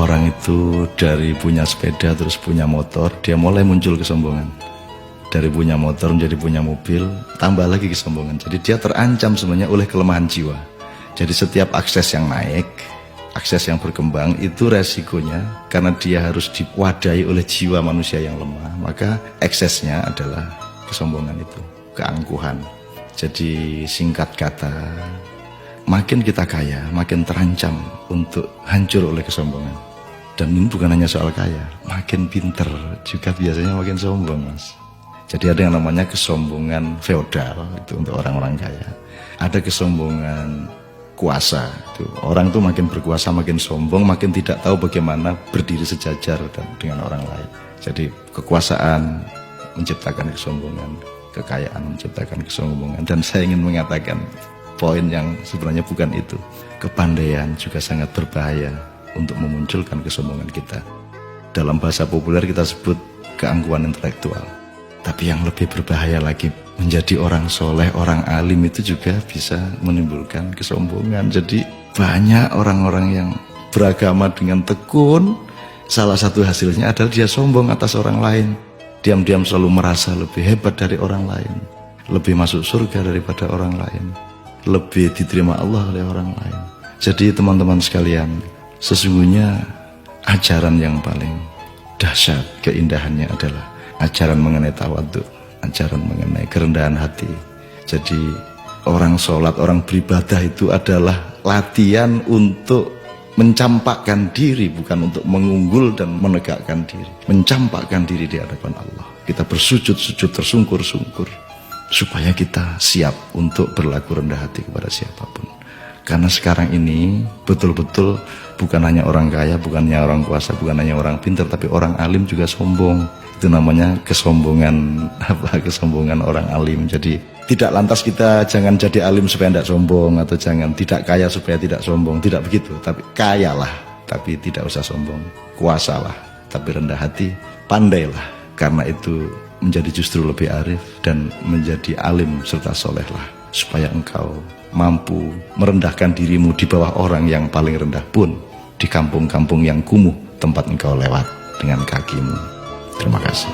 Orang itu dari punya sepeda terus punya motor, dia mulai muncul kesombongan. Dari punya motor menjadi punya mobil, tambah lagi kesombongan. Jadi dia terancam sebenarnya oleh kelemahan jiwa. Jadi setiap akses yang naik, akses yang berkembang, itu resikonya karena dia harus diwadahi oleh jiwa manusia yang lemah, maka eksesnya adalah kesombongan itu, keangkuhan. Jadi singkat kata, makin kita kaya, makin terancam untuk hancur oleh kesombongan. Dan ini bukan hanya soal kaya, makin pinter juga biasanya makin sombong, Mas. Jadi ada yang namanya kesombongan feodal, itu untuk orang-orang kaya. Ada kesombongan kuasa, itu orang tuh makin berkuasa makin sombong, makin tidak tahu bagaimana berdiri sejajar dengan orang lain. Jadi kekuasaan menciptakan kesombongan, kekayaan menciptakan kesombongan. Dan saya ingin mengatakan poin yang sebenarnya bukan itu. Kepandaian juga sangat berbahaya untuk memunculkan kesombongan kita. Dalam bahasa populer kita sebut keangkuhan intelektual. Tapi yang lebih berbahaya lagi, menjadi orang soleh, orang alim itu juga bisa menimbulkan kesombongan. Jadi banyak orang-orang yang beragama dengan tekun, salah satu hasilnya adalah dia sombong atas orang lain. Diam-diam selalu merasa lebih hebat dari orang lain, lebih masuk surga daripada orang lain, lebih diterima Allah oleh orang lain. Jadi teman-teman sekalian, sesungguhnya ajaran yang paling dahsyat keindahannya adalah ajaran mengenai tawadhu, ajaran mengenai kerendahan hati. Jadi orang sholat, orang beribadah itu adalah latihan untuk mencampakkan diri, bukan untuk mengunggul dan menegakkan diri. Mencampakkan diri di hadapan Allah. Kita bersujud-sujud tersungkur-sungkur supaya kita siap untuk berlaku rendah hati kepada siapapun. Karena sekarang ini betul-betul bukan hanya orang kaya, bukan hanya orang kuasa, bukan hanya orang pintar, tapi orang alim juga sombong. Itu namanya kesombongan kesombongan orang alim. Jadi tidak lantas kita jangan jadi alim supaya tidak sombong, atau jangan tidak kaya supaya tidak sombong, tidak begitu. Tapi kayalah tapi tidak usah sombong, kuasalah tapi rendah hati, pandailah, karena itu menjadi justru lebih arif dan menjadi alim serta solehlah, supaya engkau mampu merendahkan dirimu di bawah orang yang paling rendah pun di kampung-kampung yang kumuh tempat engkau lewat dengan kakimu. Terima kasih.